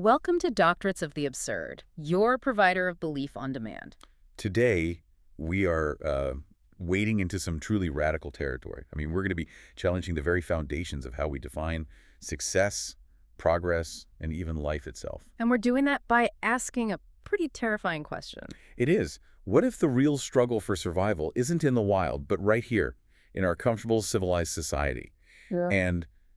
Welcome to Doctorates of the Absurd, your provider of belief on demand. Today, we are wading into some truly radical territory. I mean, we're going to be challenging the very foundations of how we define success, progress, and even life itself. And we're doing that by asking a pretty terrifying question. It is. What if the real struggle for survival isn't in the wild, but right here, in our comfortable, civilized society? Yeah.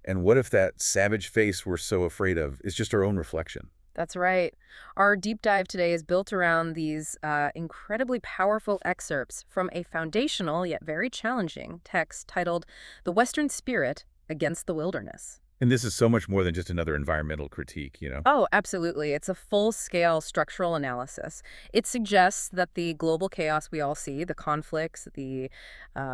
And what if that savage face we're so afraid of is just our own reflection? That's right. Our deep dive today is built around these incredibly powerful excerpts from a foundational yet very challenging text titled The Western Spirit Against the Wilderness. And this is so much more than just another environmental critique, you know? Oh, absolutely. It's a full-scale structural analysis. It suggests that the global chaos we all see, the conflicts, the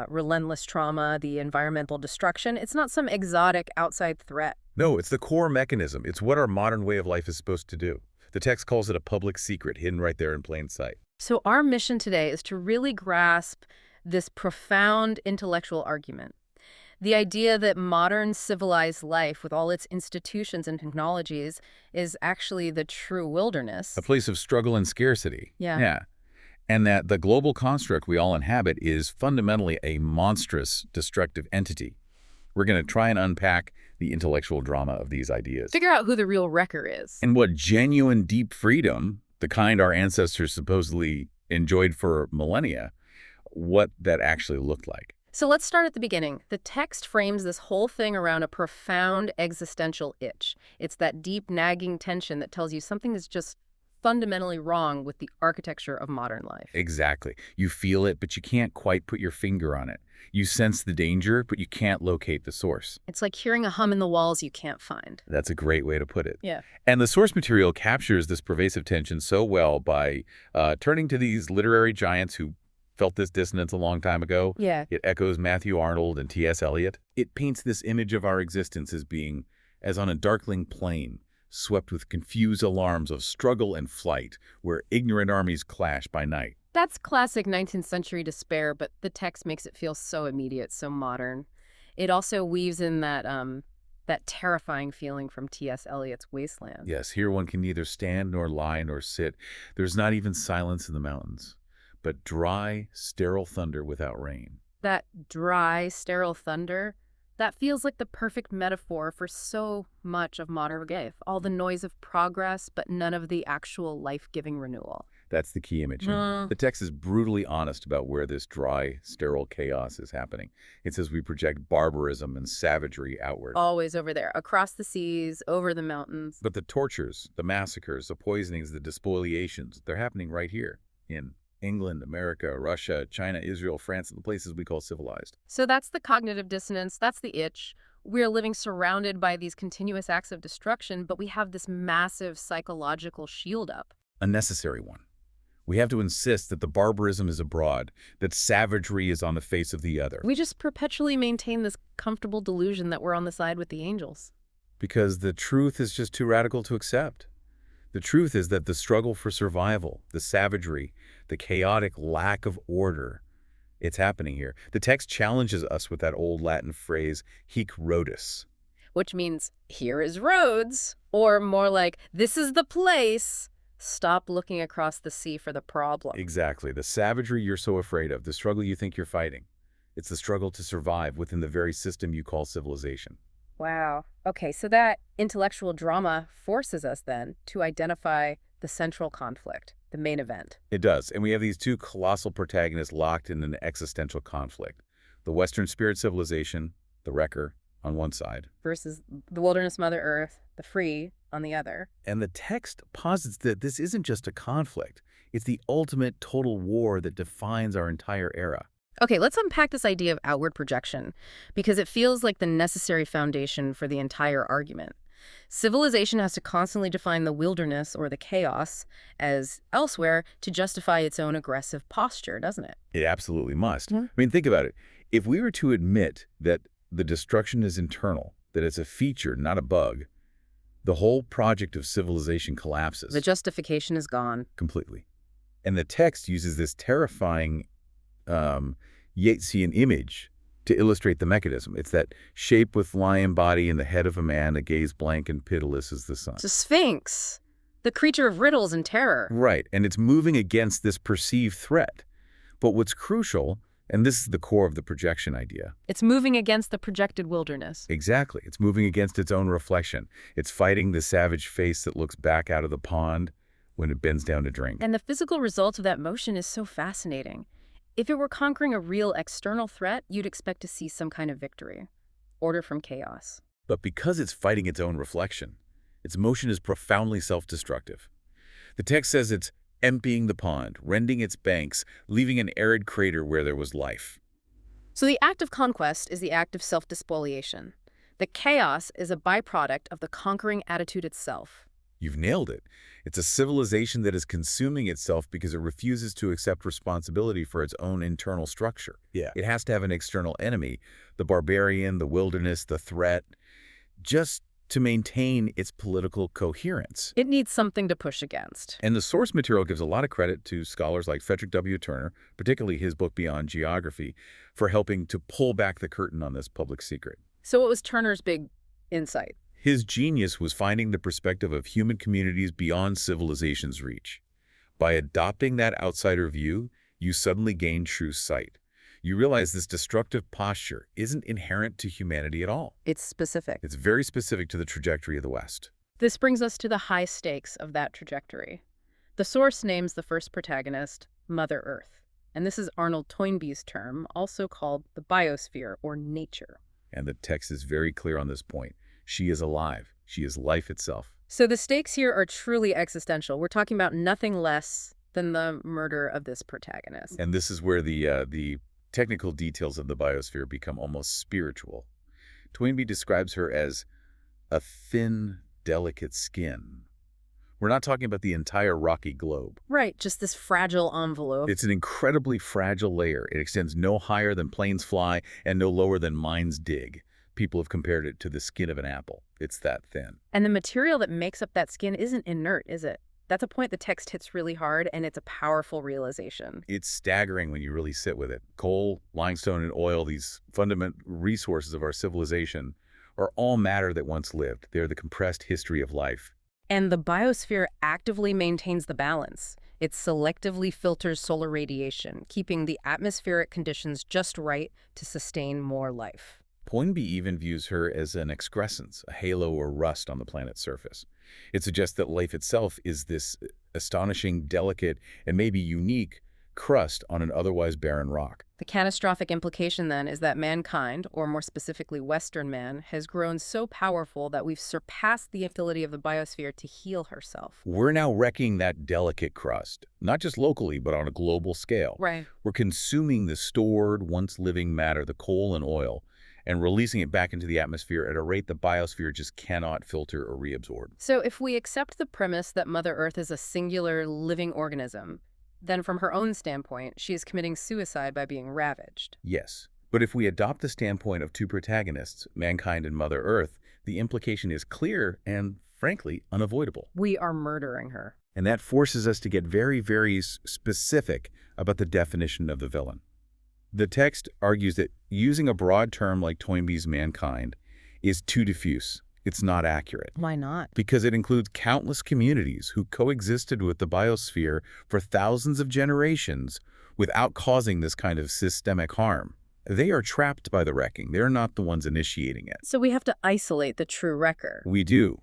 relentless trauma, the environmental destruction, it's not some exotic outside threat. No, it's the core mechanism. It's what our modern way of life is supposed to do. The text calls it a public secret hidden right there in plain sight. So our mission today is to really grasp this profound intellectual argument. The idea that modern civilized life, with all its institutions and technologies, is actually the true wilderness. A place of struggle and scarcity. Yeah. Yeah. And that the global construct we all inhabit is fundamentally a monstrous, destructive entity. We're going to try and unpack the intellectual drama of these ideas. Figure out who the real wrecker is. And what genuine deep freedom, the kind our ancestors supposedly enjoyed for millennia, what that actually looked like. So let's start at the beginning. The text frames this whole thing around a profound existential itch. It's that deep nagging tension that tells you something is just fundamentally wrong with the architecture of modern life. Exactly. You feel it, but you can't quite put your finger on it. You sense the danger, but you can't locate the source. It's like hearing a hum in the walls you can't find. That's a great way to put it. Yeah. And the source material captures this pervasive tension so well by turning to these literary giants who felt this dissonance a long time ago. Yeah. It echoes Matthew Arnold and T.S. Eliot. It paints this image of our existence as being as on a darkling plain, swept with confused alarms of struggle and flight, where ignorant armies clash by night. That's classic 19th century despair, but the text makes it feel so immediate, so modern. It also weaves in that terrifying feeling from T.S. Eliot's Wasteland. Yes, here one can neither stand nor lie nor sit. There's not even silence in the mountains, but dry, sterile thunder without rain. That dry, sterile thunder, that feels like the perfect metaphor for so much of modern life. All the noise of progress, but none of the actual life-giving renewal. That's the key image. The text is brutally honest about where this dry, sterile chaos is happening. It says we project barbarism and savagery outward. Always over there, across the seas, over the mountains. But the tortures, the massacres, the poisonings, the despoliations, they're happening right here in England, America, Russia, China, Israel, France, the places we call civilized. So that's the cognitive dissonance, that's the itch. We're living surrounded by these continuous acts of destruction, but we have this massive psychological shield up. A necessary one. We have to insist that the barbarism is abroad, that savagery is on the face of the other. We just perpetually maintain this comfortable delusion that we're on the side with the angels. Because the truth is just too radical to accept. The truth is that the struggle for survival, the savagery, the chaotic lack of order, it's happening here. The text challenges us with that old Latin phrase, hic Rhodus. Which means, here is Rhodes, or more like, this is the place. Stop looking across the sea for the problem. Exactly. The savagery you're so afraid of, the struggle you think you're fighting. It's the struggle to survive within the very system you call civilization. Wow. Okay, so that intellectual drama forces us then to identify the central conflict, the main event. It does. And we have these two colossal protagonists locked in an existential conflict. The Western spirit civilization, the wrecker, on one side. Versus the wilderness Mother Earth, the free, on the other. And the text posits that this isn't just a conflict. It's the ultimate total war that defines our entire era. Okay, let's unpack this idea of outward projection, because it feels like the necessary foundation for the entire argument. Civilization has to constantly define the wilderness or the chaos as elsewhere to justify its own aggressive posture, doesn't it? It absolutely must. I mean, think about it. If we were to admit that the destruction is internal, that it's a feature, not a bug, the whole project of civilization collapses. The justification is gone. Completely. And the text uses this terrifying Yeatsian image to illustrate the mechanism. It's that shape with lion body and the head of a man, a gaze blank and pitiless as the sun. It's a sphinx, the creature of riddles and terror. Right, and it's moving against this perceived threat. But what's crucial, and this is the core of the projection idea. It's moving against the projected wilderness. Exactly. It's moving against its own reflection. It's fighting the savage face that looks back out of the pond when it bends down to drink. And the physical result of that motion is so fascinating. If it were conquering a real external threat, you'd expect to see some kind of victory. Order from chaos. But because it's fighting its own reflection, its motion is profoundly self-destructive. The text says it's emptying the pond, rending its banks, leaving an arid crater where there was life. So the act of conquest is the act of self-despoliation. The chaos is a byproduct of the conquering attitude itself. You've nailed it. It's a civilization that is consuming itself because it refuses to accept responsibility for its own internal structure. Yeah. It has to have an external enemy, the barbarian, the wilderness, the threat, just to maintain its political coherence. It needs something to push against. And the source material gives a lot of credit to scholars like Frederick W. Turner, particularly his book Beyond Geography, for helping to pull back the curtain on this public secret. So what was Turner's big insight? His genius was finding the perspective of human communities beyond civilization's reach. By adopting that outsider view, you suddenly gain true sight. You realize this destructive posture isn't inherent to humanity at all. It's specific. It's very specific to the trajectory of the West. This brings us to the high stakes of that trajectory. The source names the first protagonist, Mother Earth. And this is Arnold Toynbee's term, also called the biosphere, or nature. And the text is very clear on this point. She is alive. She is life itself. So the stakes here are truly existential. We're talking about nothing less than the murder of this protagonist. And this is where the technical details of the biosphere become almost spiritual. Toynbee describes her as a thin, delicate skin. We're not talking about the entire rocky globe. Right, just this fragile envelope. It's an incredibly fragile layer. It extends no higher than planes fly and no lower than mines dig. People have compared it to the skin of an apple. It's that thin. And the material that makes up that skin isn't inert, is it? That's a point the text hits really hard, and it's a powerful realization. It's staggering when you really sit with it. Coal, limestone, and oil, these fundamental resources of our civilization, are all matter that once lived. They're the compressed history of life. And the biosphere actively maintains the balance. It selectively filters solar radiation, keeping the atmospheric conditions just right to sustain more life. Toynbee even views her as an excrescence, a halo or rust on the planet's surface. It suggests that life itself is this astonishing, delicate, and maybe unique crust on an otherwise barren rock. The catastrophic implication, then, is that mankind, or more specifically Western man, has grown so powerful that we've surpassed the ability of the biosphere to heal herself. We're now wrecking that delicate crust, not just locally, but on a global scale. Right. We're consuming the stored, once living matter, the coal and oil, and releasing it back into the atmosphere at a rate the biosphere just cannot filter or reabsorb. So if we accept the premise that Mother Earth is a singular living organism, then from her own standpoint, she is committing suicide by being ravaged. Yes. But if we adopt the standpoint of two protagonists, mankind and Mother Earth, the implication is clear and, frankly, unavoidable. We are murdering her. And that forces us to get very, very specific about the definition of the villain. The text argues that using a broad term like Toynbee's mankind is too diffuse. It's not accurate. Why not? Because it includes countless communities who coexisted with the biosphere for thousands of generations without causing this kind of systemic harm. They are trapped by the wrecking. They're not the ones initiating it. So we have to isolate the true wrecker. We do.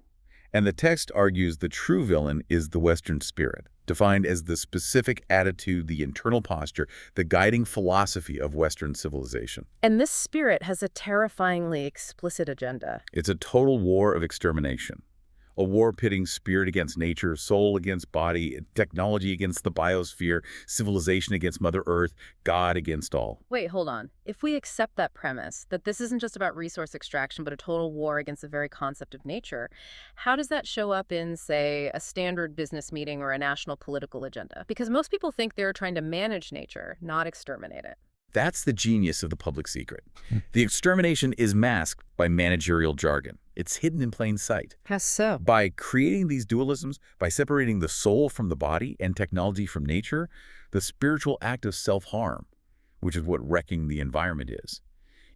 And the text argues the true villain is the Western spirit, defined as the specific attitude, the internal posture, the guiding philosophy of Western civilization. And this spirit has a terrifyingly explicit agenda. It's a total war of extermination. A war pitting spirit against nature, soul against body, technology against the biosphere, civilization against Mother Earth, God against all. Wait, hold on. If we accept that premise, that this isn't just about resource extraction, but a total war against the very concept of nature, how does that show up in, say, a standard business meeting or a national political agenda? Because most people think they're trying to manage nature, not exterminate it. That's the genius of the public secret. The extermination is masked by managerial jargon. It's hidden in plain sight. How so? By creating these dualisms, by separating the soul from the body and technology from nature, the spiritual act of self-harm, which is what wrecking the environment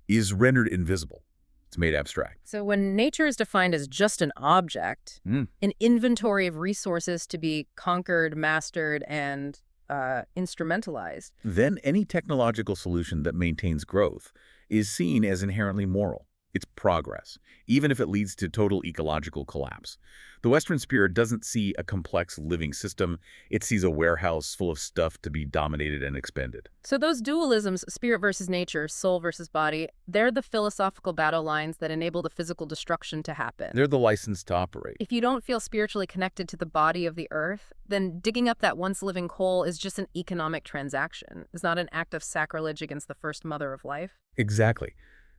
is rendered invisible. It's made abstract. So when nature is defined as just an object, an inventory of resources to be conquered, mastered, and instrumentalized. Then any technological solution that maintains growth is seen as inherently moral. It's progress, even if it leads to total ecological collapse. The Western spirit doesn't see a complex living system. It sees a warehouse full of stuff to be dominated and expended. So those dualisms, spirit versus nature, soul versus body, they're the philosophical battle lines that enable the physical destruction to happen. They're the license to operate. If you don't feel spiritually connected to the body of the earth, then digging up that once living coal is just an economic transaction. It's not an act of sacrilege against the first mother of life. Exactly.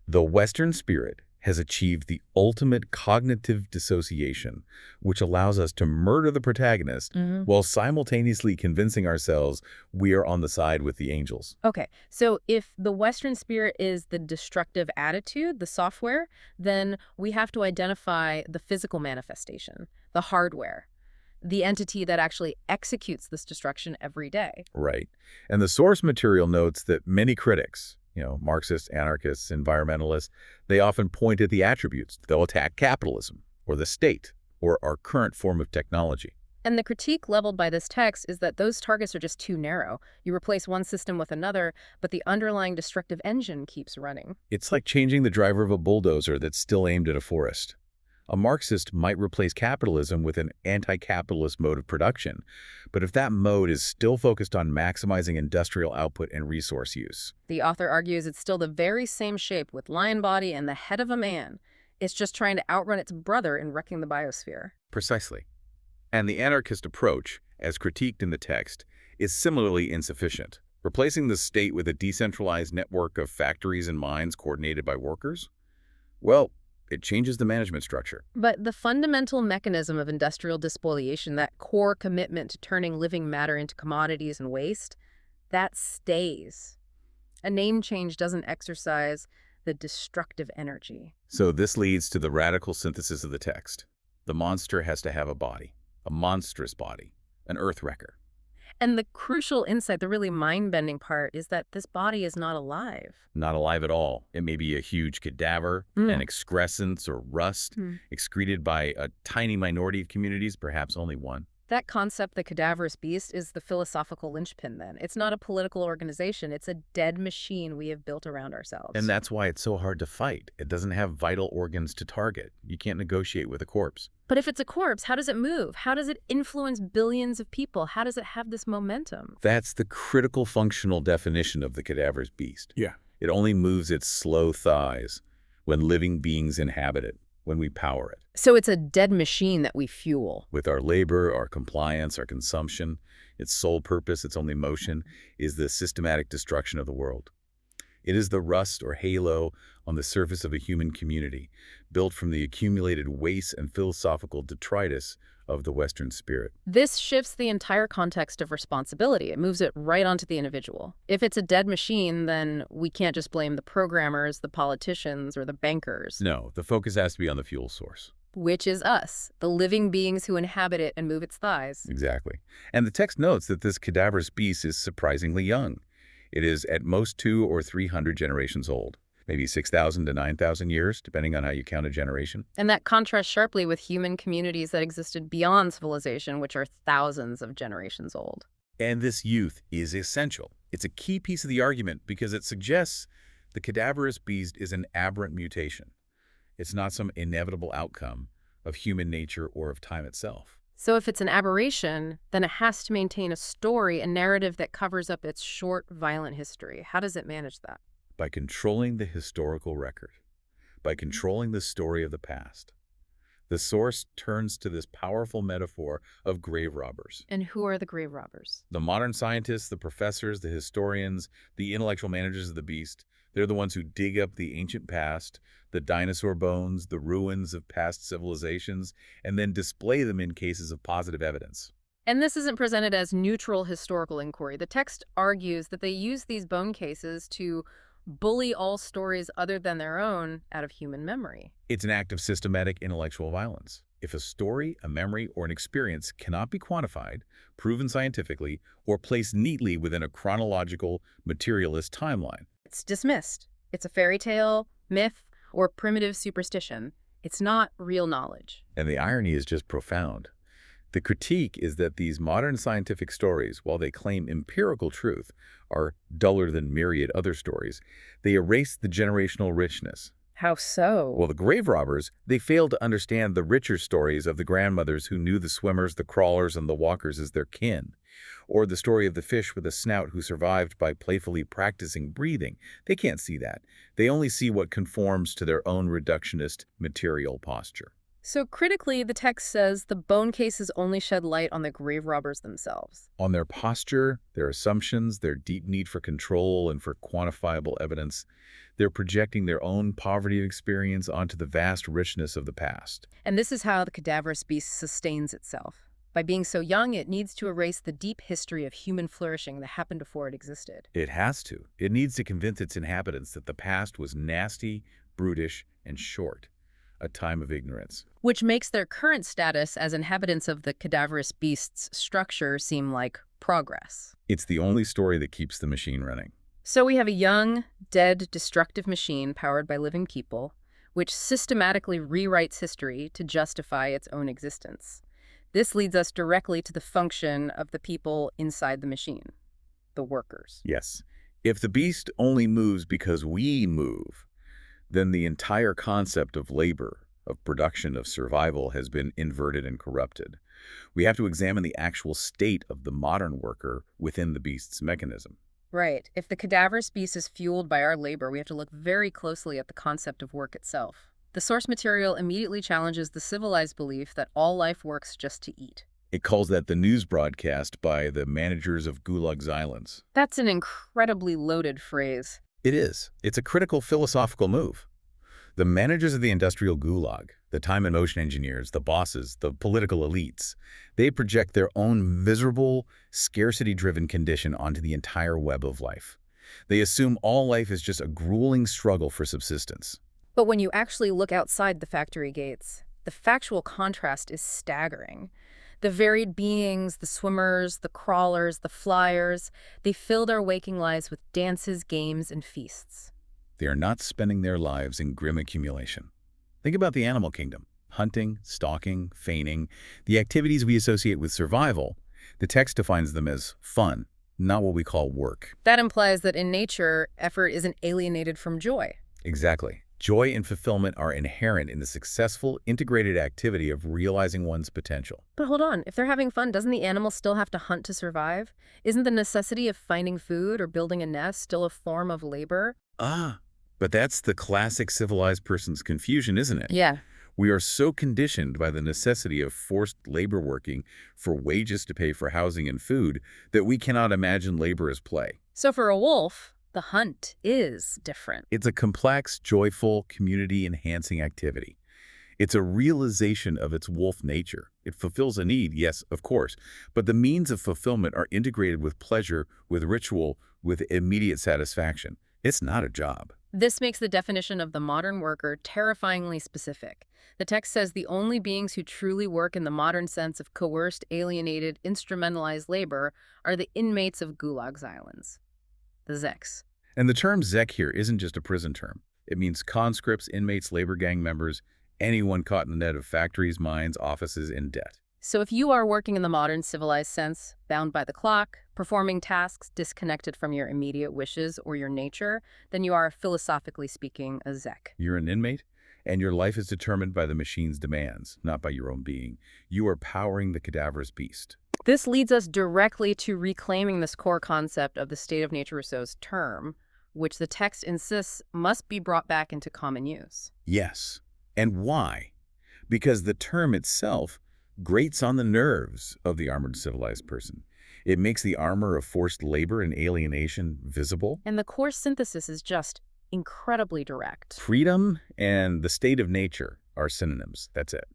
The Western spirit has achieved the ultimate cognitive dissociation, which allows us to murder the protagonist while simultaneously convincing ourselves we are on the side with the angels. Okay, so if the Western spirit is the destructive attitude, the software, then we have to identify the physical manifestation, the hardware, the entity that actually executes this destruction every day. Right. And the source material notes that many critics, Marxists, anarchists, environmentalists, they often point at the attributes. They'll attack capitalism or the state or our current form of technology. And the critique leveled by this text is that those targets are just too narrow. You replace one system with another, but the underlying destructive engine keeps running. It's like changing the driver of a bulldozer that's still aimed at a forest. A Marxist might replace capitalism with an anti-capitalist mode of production, but if that mode is still focused on maximizing industrial output and resource use. The author argues it's still the very same shape with lion body and the head of a man. It's just trying to outrun its brother in wrecking the biosphere. Precisely. And the anarchist approach, as critiqued in the text, is similarly insufficient. Replacing the state with a decentralized network of factories and mines coordinated by workers? Well, it changes the management structure. But the fundamental mechanism of industrial despoliation, that core commitment to turning living matter into commodities and waste, that stays. A name change doesn't exercise the destructive energy. So this leads to the radical synthesis of the text. The monster has to have a body, a monstrous body, an earth-wrecker. And the crucial insight, the really mind-bending part, is that this body is not alive. Not alive at all. It may be a huge cadaver, an excrescence or rust, excreted by a tiny minority of communities, perhaps only one. That concept, the Cadaverous Beast, is the philosophical linchpin then. It's not a political organization. It's a dead machine we have built around ourselves. And that's why it's so hard to fight. It doesn't have vital organs to target. You can't negotiate with a corpse. But if it's a corpse, how does it move? How does it influence billions of people? How does it have this momentum? That's the critical functional definition of the Cadaverous Beast. Yeah. It only moves its slow thighs when living beings inhabit it, when we power it. So it's a dead machine that we fuel. With our labor, our compliance, our consumption, its sole purpose, its only motion, is the systematic destruction of the world. It is the rust or halo on the surface of a human community, built from the accumulated waste and philosophical detritus of the Western spirit. This shifts the entire context of responsibility. It moves it right onto the individual. If it's a dead machine, then we can't just blame the programmers, the politicians, or the bankers. No, the focus has to be on the fuel source. Which is us, the living beings who inhabit it and move its thighs. Exactly. And the text notes that this cadaverous beast is surprisingly young. It is at most 200 or 300 generations old, maybe 6,000 to 9,000 years, depending on how you count a generation. And that contrasts sharply with human communities that existed beyond civilization, which are thousands of generations old. And this youth is essential. It's a key piece of the argument because it suggests the cadaverous beast is an aberrant mutation. It's not some inevitable outcome of human nature or of time itself. So if it's an aberration, then it has to maintain a story, a narrative that covers up its short, violent history. How does it manage that? By controlling the historical record, by controlling the story of the past. The source turns to this powerful metaphor of grave robbers. And who are the grave robbers? The modern scientists, the professors, the historians, the intellectual managers of the beast, they're the ones who dig up the ancient past, the dinosaur bones, the ruins of past civilizations, and then display them in cases of positive evidence. And this isn't presented as neutral historical inquiry. The text argues that they use these bone cases to bully all stories other than their own out of human memory. It's an act of systematic intellectual violence. If a story, a memory, or an experience cannot be quantified, proven scientifically, or placed neatly within a chronological, materialist timeline, It's dismissed. It's a fairy tale, myth, or primitive superstition. It's not real knowledge. And the irony is just profound. The critique is that these modern scientific stories, while they claim empirical truth, are duller than myriad other stories. They erase the generational richness. How so? Well, the grave robbers, they fail to understand the richer stories of the grandmothers who knew the swimmers, the crawlers, and the walkers as their kin. Or the story of the fish with a snout who survived by playfully practicing breathing. They can't see that. They only see what conforms to their own reductionist material posture. So critically, the text says the bone cases only shed light on the grave robbers themselves. On their posture, their assumptions, their deep need for control and for quantifiable evidence, they're projecting their own poverty experience onto the vast richness of the past. And this is how the Cadaverous Beast sustains itself. By being so young, it needs to erase the deep history of human flourishing that happened before it existed. It has to. It needs to convince its inhabitants that the past was nasty, brutish, and short. A time of ignorance. Which makes their current status as inhabitants of the Cadaverous Beast's structure seem like progress. It's the only story that keeps the machine running. So we have a young, dead, destructive machine powered by living people, which systematically rewrites history to justify its own existence. This leads us directly to the function of the people inside the machine, the workers. Yes. If the beast only moves because we move, then the entire concept of labor, of production, of survival has been inverted and corrupted. We have to examine the actual state of the modern worker within the beast's mechanism. Right. If the Cadaverous Beast is fueled by our labor, we have to look very closely at the concept of work itself. The source material immediately challenges the civilized belief that all life works just to eat. It calls that the news broadcast by the managers of Gulag's islands. That's an incredibly loaded phrase. It is. It's a critical philosophical move. The managers of the industrial gulag, the time and motion engineers, the bosses, the political elites, they project their own miserable, scarcity-driven condition onto the entire web of life. They assume all life is just a grueling struggle for subsistence. But when you actually look outside the factory gates, the factual contrast is staggering. The varied beings, the swimmers, the crawlers, the flyers, they fill their waking lives with dances, games, and feasts. They are not spending their lives in grim accumulation. Think about the animal kingdom. Hunting, stalking, feigning, the activities we associate with survival. The text defines them as fun, not what we call work. That implies that in nature, effort isn't alienated from joy. Exactly. Joy and fulfillment are inherent in the successful, integrated activity of realizing one's potential. But hold on, if they're having fun, doesn't the animal still have to hunt to survive? Isn't the necessity of finding food or building a nest still a form of labor? But that's the classic civilized person's confusion, isn't it? Yeah. We are so conditioned by the necessity of forced labor working for wages to pay for housing and food that we cannot imagine labor as play. So for a wolf, the hunt is different. It's a complex, joyful, community-enhancing activity. It's a realization of its wolf nature. It fulfills a need, yes, of course, but the means of fulfillment are integrated with pleasure, with ritual, with immediate satisfaction. It's not a job. This makes the definition of the modern worker terrifyingly specific. The text says the only beings who truly work in the modern sense of coerced, alienated, instrumentalized labor are the inmates of Gulag's islands, the Zeks. And the term Zek here isn't just a prison term. It means conscripts, inmates, labor gang members, anyone caught in the net of factories, mines, offices, in debt. So if you are working in the modern civilized sense, bound by the clock, performing tasks disconnected from your immediate wishes or your nature, then you are, philosophically speaking, a Zek. You're an inmate, and your life is determined by the machine's demands, not by your own being. You are powering the Cadaverous Beast. This leads us directly to reclaiming this core concept of the state of nature Rousseau's term, which the text insists must be brought back into common use. Yes. And why? Because the term itself grates on the nerves of the armored civilized person. It makes the armor of forced labor and alienation visible. And the core synthesis is just incredibly direct. Freedom and the state of nature are synonyms. That's it.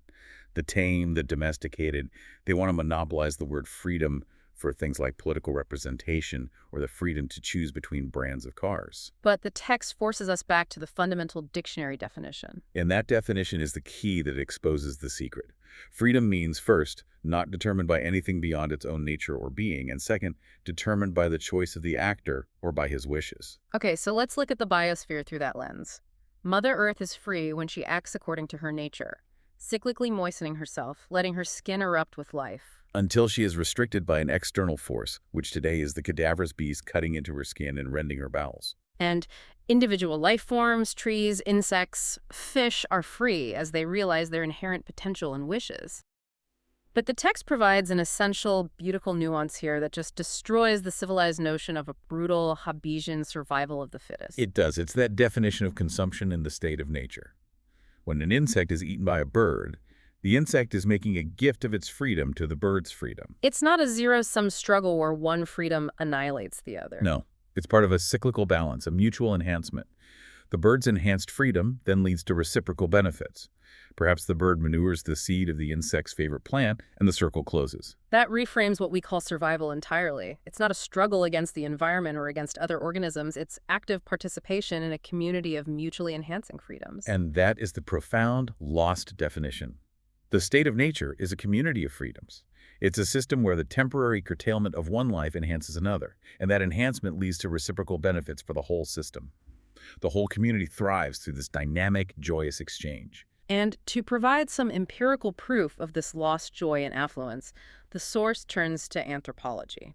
The tame, the domesticated, they want to monopolize the word freedom for things like political representation or the freedom to choose between brands of cars. But the text forces us back to the fundamental dictionary definition. And that definition is the key that exposes the secret. Freedom means, first, not determined by anything beyond its own nature or being, and second, determined by the choice of the actor or by his wishes. Okay, so let's look at the biosphere through that lens. Mother Earth is free when she acts according to her nature, cyclically moistening herself, letting her skin erupt with life. Until she is restricted by an external force, which today is the Cadaverous Beast cutting into her skin and rending her bowels. And individual life forms, trees, insects, fish are free as they realize their inherent potential and wishes. But the text provides an essential, beautiful nuance here that just destroys the civilized notion of a brutal, Hobbesian survival of the fittest. It does. It's that definition of consumption in the state of nature. When an insect is eaten by a bird, the insect is making a gift of its freedom to the bird's freedom. It's not a zero-sum struggle where one freedom annihilates the other. No, it's part of a cyclical balance, a mutual enhancement. The bird's enhanced freedom then leads to reciprocal benefits. Perhaps the bird manures the seed of the insect's favorite plant, and the circle closes. That reframes what we call survival entirely. It's not a struggle against the environment or against other organisms. It's active participation in a community of mutually enhancing freedoms. And that is the profound, lost definition. The state of nature is a community of freedoms. It's a system where the temporary curtailment of one life enhances another, and that enhancement leads to reciprocal benefits for the whole system. The whole community thrives through this dynamic, joyous exchange. And to provide some empirical proof of this lost joy and affluence, the source turns to anthropology.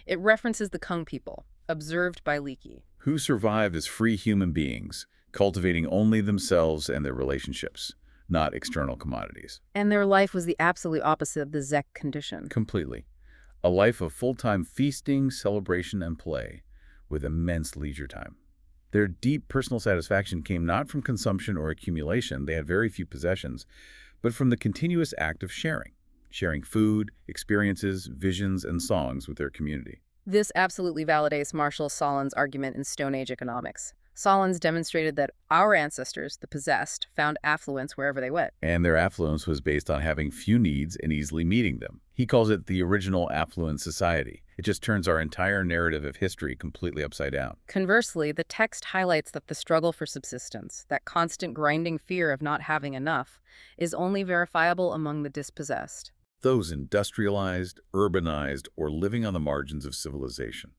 It references the Kung people, observed by Leakey, Who survived as free human beings, cultivating only themselves and their relationships, not external commodities. and their life was the absolute opposite of the Zek condition. Completely. A life of full-time feasting, celebration, and play, with immense leisure time. Their deep personal satisfaction came not from consumption or accumulation, they had very few possessions, but from the continuous act of sharing food, experiences, visions, and songs with their community. This absolutely validates Marshall Sahlins' argument in Stone Age economics. Sahlins demonstrated that our ancestors, the possessed, found affluence wherever they went. And their affluence was based on having few needs and easily meeting them. He calls it the original Affluent Society. It just turns our entire narrative of history completely upside down. Conversely, the text highlights that the struggle for subsistence, that constant grinding fear of not having enough, is only verifiable among the dispossessed. Those industrialized, urbanized, or living on the margins of civilization.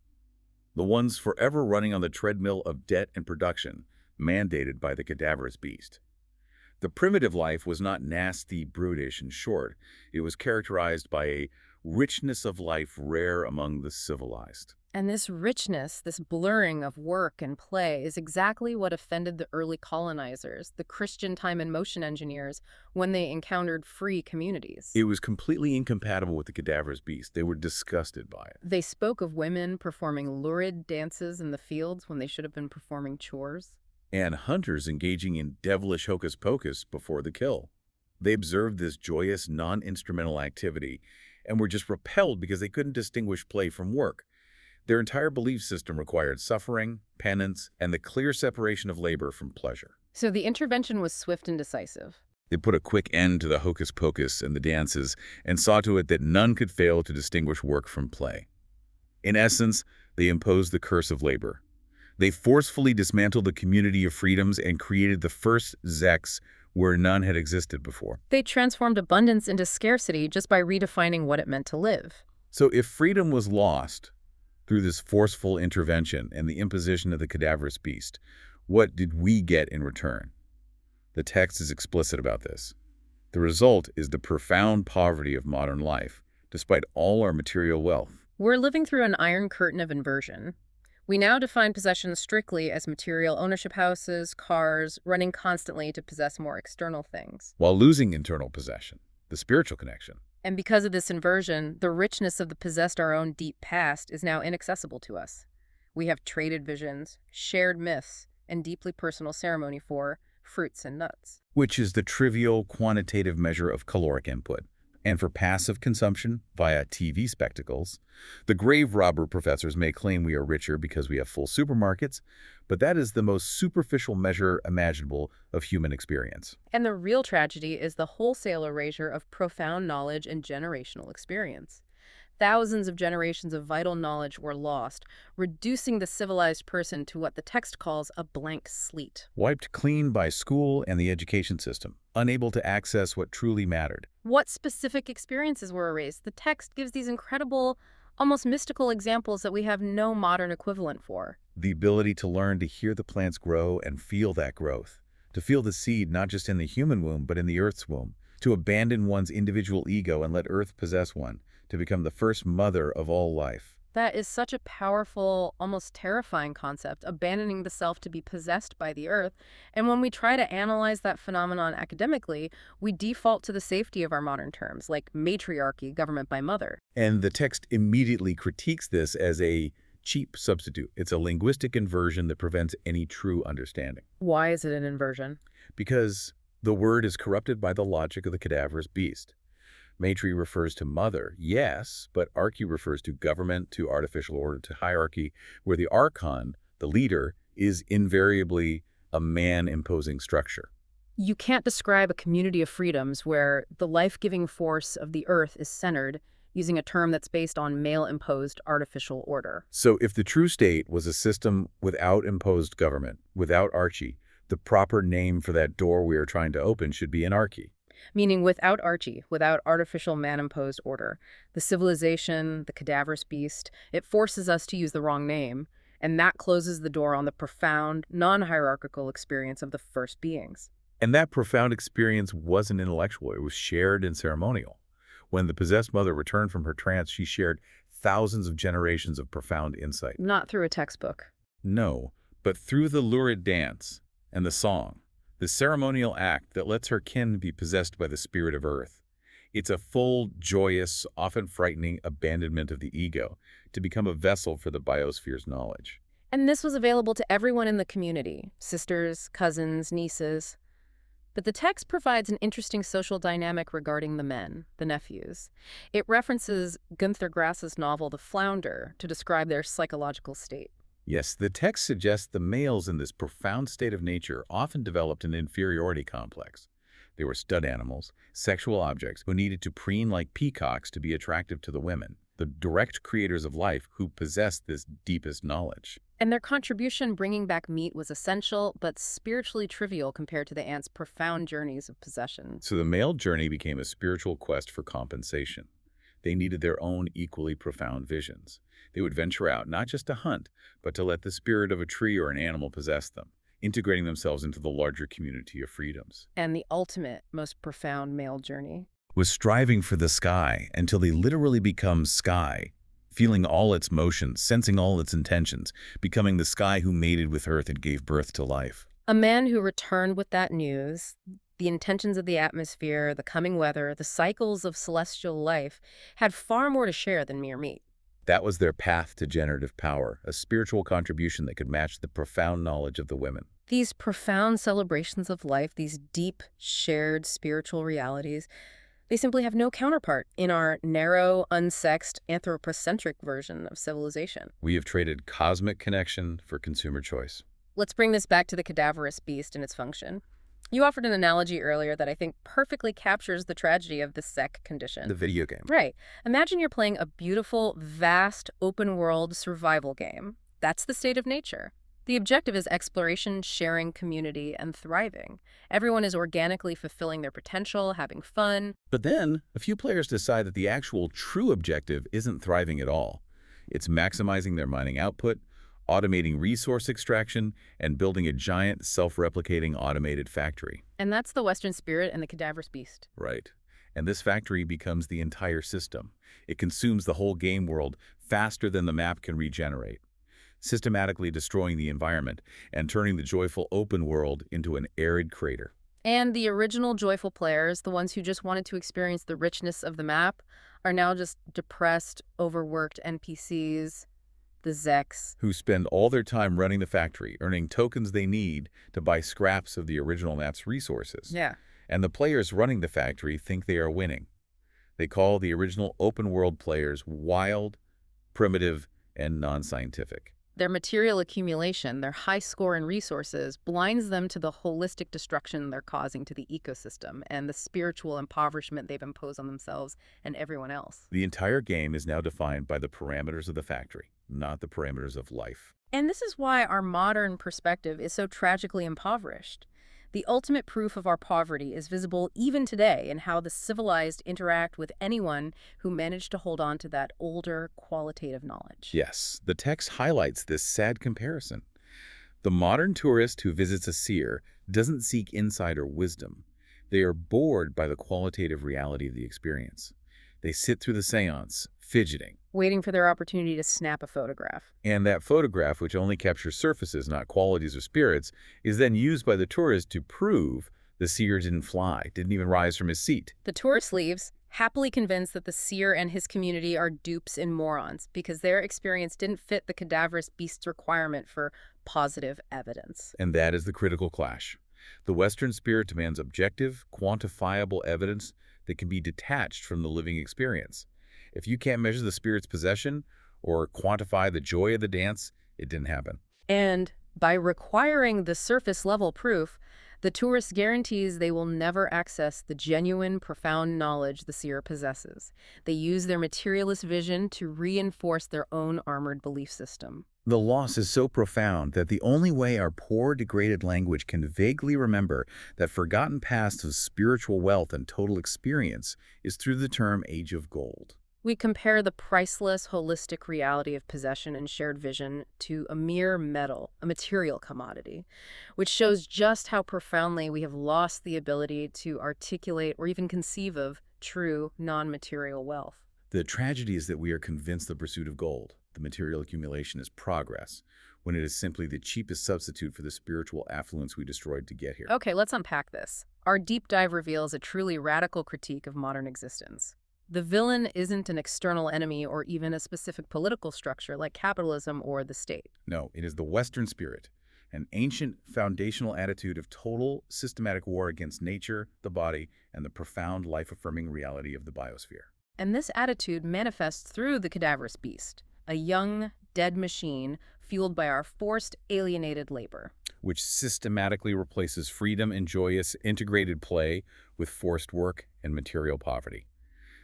The ones forever running on the treadmill of debt and production, mandated by the Cadaverous Beast. The primitive life was not nasty, brutish, and short. It was characterized by a richness of life rare among the civilized. And this richness, this blurring of work and play, is exactly what offended the early colonizers, the Christian time and motion engineers, when they encountered free communities. It was completely incompatible with the Cadaverous Beast. They were disgusted by it. They spoke of women performing lurid dances in the fields when they should have been performing chores. And hunters engaging in devilish hocus-pocus before the kill. They observed this joyous, non-instrumental activity and were just repelled because they couldn't distinguish play from work. Their entire belief system required suffering, penance, and the clear separation of labor from pleasure. So the intervention was swift and decisive. They put a quick end to the hocus-pocus and the dances and saw to it that none could fail to distinguish work from play. In essence, they imposed the curse of labor. They forcefully dismantled the community of freedoms and created the first Zeks where none had existed before. They transformed abundance into scarcity just by redefining what it meant to live. So if freedom was lost through this forceful intervention and the imposition of the Cadaverous Beast, what did we get in return? The text is explicit about this. The result is the profound poverty of modern life, despite all our material wealth. We're living through an iron curtain of inversion. We now define possessions strictly as material ownership houses, cars, running constantly to possess more external things. While losing internal possession, the spiritual connection. And because of this inversion, the richness of the possessed our own deep past is now inaccessible to us. We have traded visions, shared myths, and deeply personal ceremony for fruits and nuts. Which is the trivial quantitative measure of caloric input. And for passive consumption via TV spectacles, the grave robber professors may claim we are richer because we have full supermarkets, but that is the most superficial measure imaginable of human experience. And the real tragedy is the wholesale erasure of profound knowledge and generational experience. Thousands of generations of vital knowledge were lost, reducing the civilized person to what the text calls a blank slate. Wiped clean by school and the education system, unable to access what truly mattered. What specific experiences were erased? The text gives these incredible, almost mystical examples that we have no modern equivalent for. The ability to learn to hear the plants grow and feel that growth. To feel the seed not just in the human womb, but in the Earth's womb. To abandon one's individual ego and let Earth possess one. To become the first mother of all life. That is such a powerful, almost terrifying concept, abandoning the self to be possessed by the earth. And when we try to analyze that phenomenon academically, we default to the safety of our modern terms, like matriarchy, government by mother. And the text immediately critiques this as a cheap substitute. It's a linguistic inversion that prevents any true understanding. Why is it an inversion? Because the word is corrupted by the logic of the Cadaverous Beast. Matri refers to mother, yes, but archy refers to government, to artificial order, to hierarchy, where the archon, the leader, is invariably a man-imposing structure. You can't describe a community of freedoms where the life-giving force of the earth is centered using a term that's based on male-imposed artificial order. So if the true state was a system without imposed government, without archy, the proper name for that door we are trying to open should be anarchy. Meaning without archy, without artificial man-imposed order. The civilization, the Cadaverous Beast, it forces us to use the wrong name, and that closes the door on the profound, non-hierarchical experience of the first beings. And that profound experience wasn't intellectual, it was shared and ceremonial. When the possessed mother returned from her trance, she shared thousands of generations of profound insight. Not through a textbook. No, but through the lurid dance and the song. The ceremonial act that lets her kin be possessed by the spirit of earth. It's a full, joyous, often frightening abandonment of the ego to become a vessel for the biosphere's knowledge. And this was available to everyone in the community, sisters, cousins, nieces. But the text provides an interesting social dynamic regarding the men, the nephews. It references Günter Grass's novel The Flounder to describe their psychological state. Yes, the text suggests the males in this profound state of nature often developed an inferiority complex. They were stud animals, sexual objects who needed to preen like peacocks to be attractive to the women, the direct creators of life who possessed this deepest knowledge. And their contribution bringing back meat was essential, but spiritually trivial compared to the ants' profound journeys of possession. So the male journey became a spiritual quest for compensation. They needed their own equally profound visions. They would venture out not just to hunt, but to let the spirit of a tree or an animal possess them, integrating themselves into the larger community of freedoms. And the ultimate, most profound male journey Was striving for the sky until they literally become sky, feeling all its motions, sensing all its intentions, becoming the sky who mated with earth and gave birth to life. A man who returned with that news, the intentions of the atmosphere, the coming weather, the cycles of celestial life, had far more to share than mere meat. That was their path to generative power, a spiritual contribution that could match the profound knowledge of the women. These profound celebrations of life, these deep, shared spiritual realities, they simply have no counterpart in our narrow, unsexed, anthropocentric version of civilization. We have traded cosmic connection for consumer choice. Let's bring this back to the Cadaverous Beast and its function. You offered an analogy earlier that I think perfectly captures the tragedy of the sec condition. The video game. Right. Imagine you're playing a beautiful, vast, open-world survival game. That's the state of nature. The objective is exploration, sharing, community, and thriving. Everyone is organically fulfilling their potential, having fun. But then, a few players decide that the actual true objective isn't thriving at all. It's maximizing their mining output, automating resource extraction, and building a giant, self-replicating automated factory. And that's the Western spirit and the Cadaverous Beast. Right. And this factory becomes the entire system. It consumes the whole game world faster than the map can regenerate, systematically destroying the environment and turning the joyful open world into an arid crater. And the original joyful players, the ones who just wanted to experience the richness of the map, are now just depressed, overworked NPCs, the Zeks, who spend all their time running the factory, earning tokens they need to buy scraps of the original map's resources. Yeah. And the players running the factory think they are winning. They call the original open-world players wild, primitive, and non-scientific. Their material accumulation, their high score in resources, blinds them to the holistic destruction they're causing to the ecosystem and the spiritual impoverishment they've imposed on themselves and everyone else. The entire game is now defined by the parameters of the factory, not the parameters of life. And this is why our modern perspective is so tragically impoverished. The ultimate proof of our poverty is visible even today in how the civilized interact with anyone who managed to hold on to that older qualitative knowledge. Yes, the text highlights this sad comparison. The modern tourist who visits a seer doesn't seek insight or wisdom. They are bored by the qualitative reality of the experience. They sit through the seance, fidgeting. Waiting for their opportunity to snap a photograph. And that photograph, which only captures surfaces, not qualities or spirits, is then used by the tourist to prove the seer didn't fly, didn't even rise from his seat. The tourist leaves, happily convinced that the seer and his community are dupes and morons because their experience didn't fit the Cadaverous Beast's requirement for positive evidence. And that is the critical clash. The Western spirit demands objective, quantifiable evidence that can be detached from the living experience. If you can't measure the spirit's possession or quantify the joy of the dance, it didn't happen. And by requiring the surface-level proof, the tourist guarantees they will never access the genuine, profound knowledge the seer possesses. They use their materialist vision to reinforce their own armored belief system. The loss is so profound that the only way our poor, degraded language can vaguely remember that forgotten past of spiritual wealth and total experience is through the term Age of Gold. We compare the priceless, holistic reality of possession and shared vision to a mere metal, a material commodity, which shows just how profoundly we have lost the ability to articulate or even conceive of true, non-material wealth. The tragedy is that we are convinced the pursuit of gold, the material accumulation, is progress, when it is simply the cheapest substitute for the spiritual affluence we destroyed to get here. Okay, let's unpack this. Our deep dive reveals a truly radical critique of modern existence. The villain isn't an external enemy or even a specific political structure like capitalism or the state. No, it is the Western spirit, an ancient foundational attitude of total systematic war against nature, the body, and the profound life-affirming reality of the biosphere. And this attitude manifests through the Cadaverous Beast, a young, dead machine fueled by our forced, alienated labor. Which systematically replaces freedom and joyous integrated play with forced work and material poverty.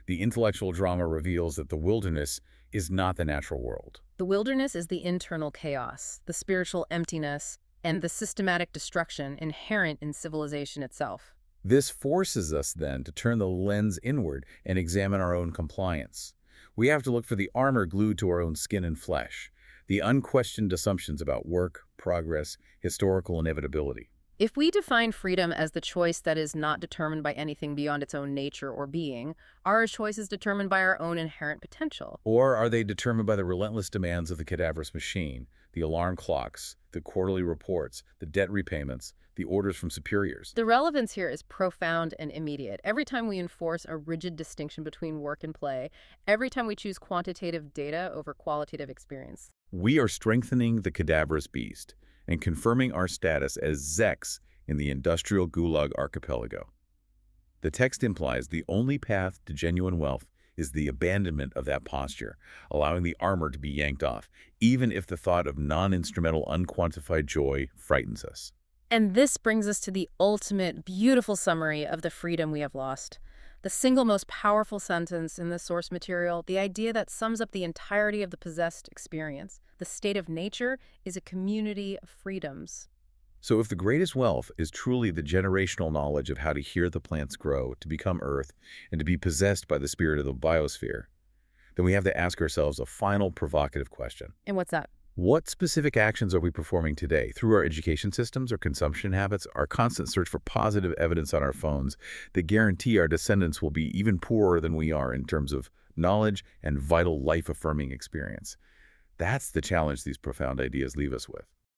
The intellectual drama reveals that the wilderness is not the natural world. The wilderness is the internal chaos, the spiritual emptiness, and the systematic destruction inherent in civilization itself. This forces us then to turn the lens inward and examine our own compliance. We have to look for the armor glued to our own skin and flesh, the unquestioned assumptions about work, progress, historical inevitability. If we define freedom as the choice that is not determined by anything beyond its own nature or being, are our choices determined by our own inherent potential? Or are they determined by the relentless demands of the cadaverous machine, the alarm clocks, the quarterly reports, the debt repayments, the orders from superiors? The relevance here is profound and immediate. Every time we enforce a rigid distinction between work and play, every time we choose quantitative data over qualitative experience, we are strengthening the cadaverous beast and confirming our status as Zeks in the industrial Gulag archipelago. The text implies the only path to genuine wealth is the abandonment of that posture, allowing the armor to be yanked off, even if the thought of non-instrumental, unquantified joy frightens us. And this brings us to the ultimate, beautiful summary of the freedom we have lost. The single most powerful sentence in the source material, the idea that sums up the entirety of the possessed experience. The state of nature is a community of freedoms. So if the greatest wealth is truly the generational knowledge of how to hear the plants grow, to become earth, and to be possessed by the spirit of the biosphere, then we have to ask ourselves a final provocative question. And what's that? What specific actions are we performing today through our education systems, our consumption habits, our constant search for positive evidence on our phones that guarantee our descendants will be even poorer than we are in terms of knowledge and vital life-affirming experience? That's the challenge these profound ideas leave us with.